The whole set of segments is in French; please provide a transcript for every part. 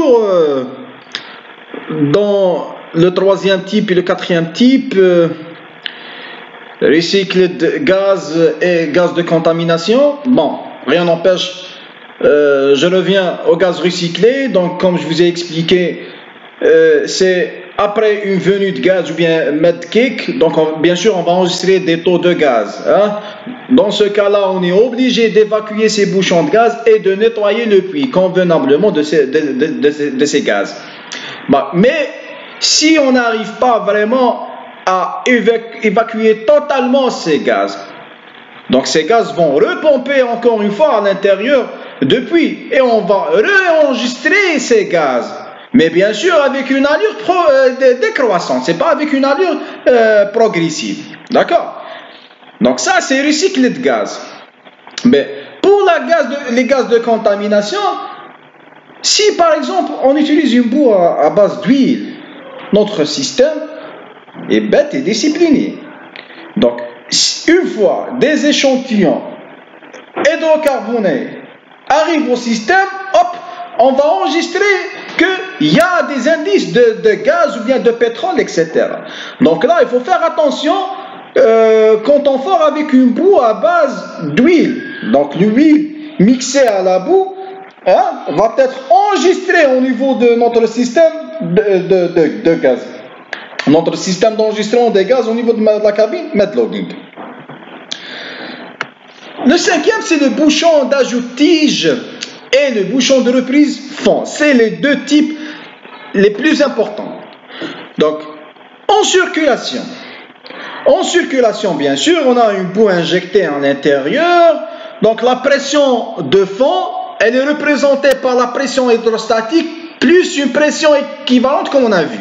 toujours dans le troisième type et le quatrième type, recycle de gaz et gaz de contamination. Bon, rien n'empêche, je reviens au gaz recyclé. Donc, comme je vous ai expliqué, c'est après une venue de gaz ou bien medcake. Donc, bien sûr, on va enregistrer des taux de gaz. Hein. Dans ce cas-là, on est obligé d'évacuer ces bouchons de gaz et de nettoyer le puits convenablement de ces gaz. Bon, mais si on n'arrive pas vraiment à évacuer totalement ces gaz, donc ces gaz vont repomper encore une fois à l'intérieur du puits et on va réenregistrer ces gaz. Mais bien sûr avec une allure décroissante, c'est pas avec une allure progressive. D'accord? Donc ça c'est recyclé de gaz. Mais pour les gaz de contamination, si par exemple on utilise une boue à base d'huile, notre système est bête et discipliné. Donc une fois des échantillons hydrocarbonés arrivent au système, hop, on va enregistrer qu'il y a des indices de gaz ou bien de pétrole, etc. Donc là, il faut faire attention quand on fort avec une boue à base d'huile. Donc l'huile mixée à la boue va être enregistrée au niveau de notre système de gaz. Notre système d'enregistrement des gaz au niveau de la cabine MedLogging. Le cinquième, c'est le bouchon d'ajout-tige et le bouchon de reprise fond. C'est les deux types les plus importants. Donc, en circulation, bien sûr, on a une boue injectée à l'intérieur. Donc, la pression de fond, elle est représentée par la pression hydrostatique plus une pression équivalente, comme on a vu.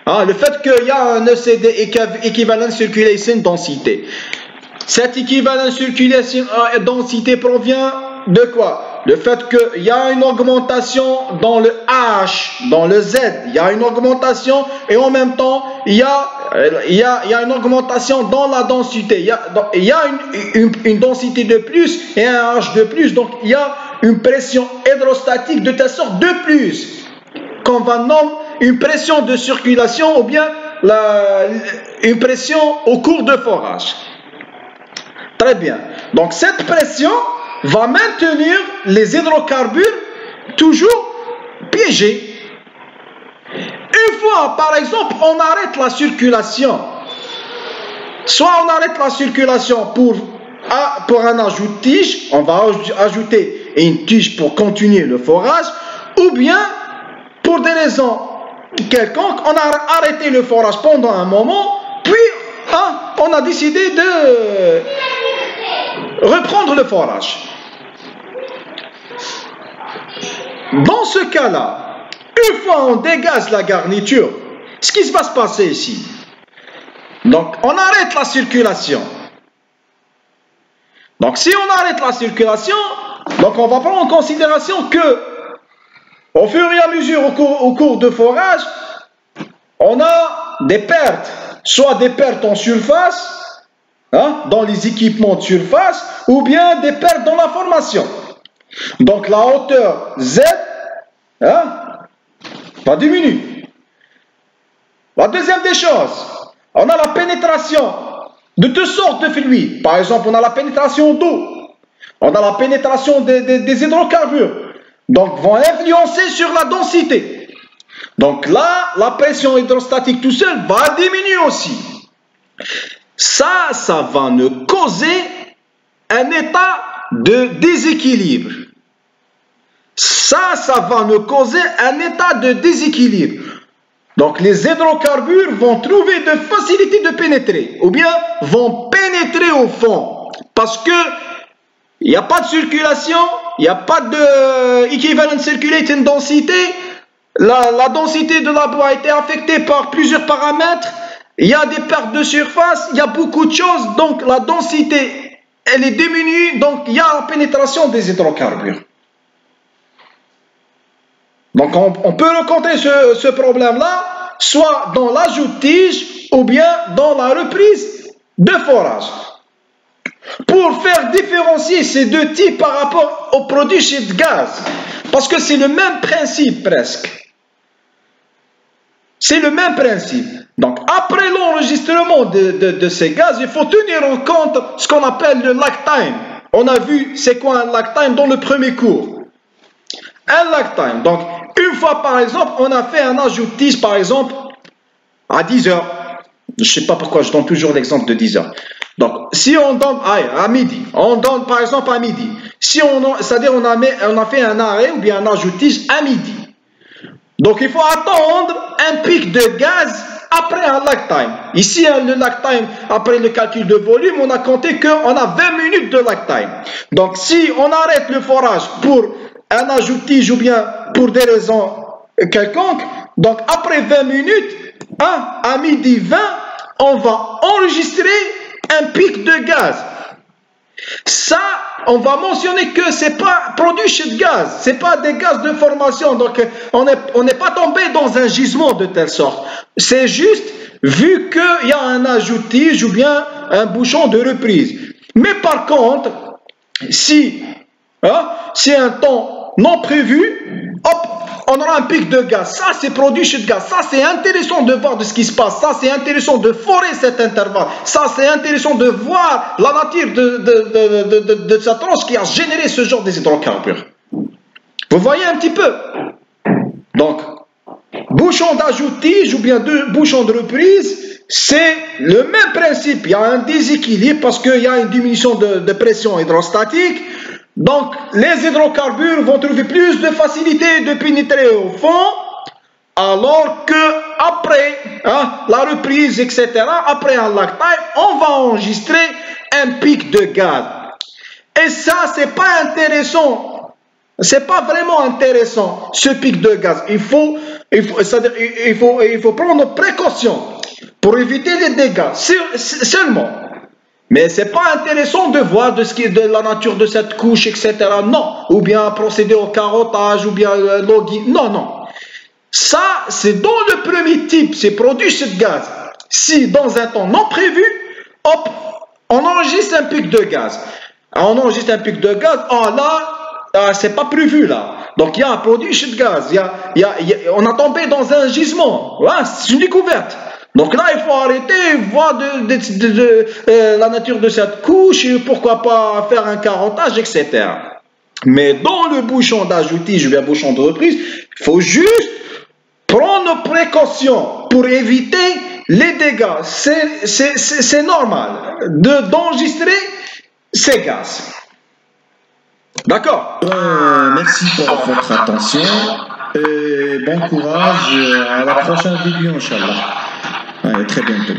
Le fait qu'il y a un ECD, équivalent circulation densité. Cette équivalent circulation densité provient de quoi? Le fait qu'il y a une augmentation dans le H, dans le Z, il y a une augmentation et en même temps, il y a une augmentation dans la densité. Il y a une densité de plus et un H de plus. Donc, il y a une pression hydrostatique de telle sorte de plus qu'on va nommer une pression de circulation ou bien une pression au cours de forage. Très bien. Donc, cette pression va maintenir les hydrocarbures toujours piégés. Une fois, par exemple, on arrête la circulation, soit on arrête la circulation pour un ajout de tige, on va ajouter une tige pour continuer le forage, ou bien, pour des raisons quelconques, on a arrêté le forage pendant un moment, puis on a décidé de reprendre le forage. Dans ce cas-là, une fois on dégage la garniture, ce qui va se passer ici? Donc, on arrête la circulation. Donc, si on arrête la circulation, donc on va prendre en considération que, au fur et à mesure, au cours de forage, on a des pertes, soit des pertes en surface, dans les équipements de surface, ou bien des pertes dans la formation. Donc la hauteur Z va diminuer. La deuxième des choses, on a la pénétration de toutes sortes de fluides. Par exemple, on a la pénétration d'eau, on a la pénétration des hydrocarbures. Donc vont influencer sur la densité. Donc là, la pression hydrostatique tout seul va diminuer aussi. Ça va nous causer un état de déséquilibre. Ça va nous causer un état de déséquilibre. Donc les hydrocarbures vont trouver de facilité de pénétrer, ou bien vont pénétrer au fond, parce que il n'y a pas de circulation, il n'y a pas de equivalent circulating densité. La densité de la boue a été affectée par plusieurs paramètres. Il y a des pertes de surface, il y a beaucoup de choses, donc la densité, elle est diminuée, donc il y a la pénétration des hydrocarbures. Donc on peut rencontrer ce problème-là, soit dans l'ajout de tige, ou bien dans la reprise de forage. Pour faire différencier ces deux types par rapport aux produits de gaz, parce que c'est le même principe presque. c'est le même principe. Donc, après l'enregistrement de ces gaz, il faut tenir en compte ce qu'on appelle le lag time. On a vu c'est quoi un lag time dans le premier cours. Un lag time. Donc, une fois par exemple, on a fait un ajoutage par exemple à 10 heures. Je ne sais pas pourquoi je donne toujours l'exemple de 10 heures. Donc, si on donne à midi, on donne par exemple à midi. Si c'est-à-dire on a fait un arrêt ou bien un ajoutage à midi. Donc, il faut attendre un pic de gaz après un lag time. Ici, le lag time, après le calcul de volume, on a compté qu'on a 20 minutes de lag time. Donc, si on arrête le forage pour un ajoutage ou bien pour des raisons quelconques, donc après 20 minutes, à midi 20, on va enregistrer un pic de gaz. Ça, on va mentionner que c'est pas produit chez le gaz, c'est pas des gaz de formation, donc on n'est pas tombé dans un gisement de telle sorte. C'est juste vu qu'il y a un ajoutage ou bien un bouchon de reprise. Mais par contre, si un temps non prévu, hop, on aura un pic de gaz. Ça, c'est produit chez le gaz. Ça, c'est intéressant de voir de ce qui se passe. Ça, c'est intéressant de forer cet intervalle. Ça, c'est intéressant de voir la nature de cette tranche qui a généré ce genre des hydrocarbures. Vous voyez un petit peu? Donc, bouchon d'ajoutage ou bien bouchon de reprise, c'est le même principe. Il y a un déséquilibre parce qu'il y a une diminution de pression hydrostatique. Donc, les hydrocarbures vont trouver plus de facilité de pénétrer au fond, alors que après la reprise, etc., après un lag time, on va enregistrer un pic de gaz. Et ça, c'est pas intéressant. C'est pas vraiment intéressant, ce pic de gaz. Il faut prendre précaution pour éviter les dégâts, seulement. Mais c'est pas intéressant de voir de la nature de cette couche, etc. Non. Ou bien procéder au carottage, ou bien logging. Non, non. Ça, c'est dans le premier type, c'est produit ce gaz. Si dans un temps non prévu, hop, on enregistre un pic de gaz. On enregistre un pic de gaz, là, c'est pas prévu là. Donc il y a un produit ce gaz. On a tombé dans un gisement. C'est une découverte. Donc là, il faut arrêter, voir la nature de cette couche, et pourquoi pas faire un carottage, etc. Mais dans le bouchon d'ajoutage ou bien bouchon de reprise, il faut juste prendre précaution pour éviter les dégâts. C'est normal d'enregistrer ces gaz. D'accord? Merci pour votre attention et bon courage à la prochaine vidéo, Inch'Allah. À très bientôt.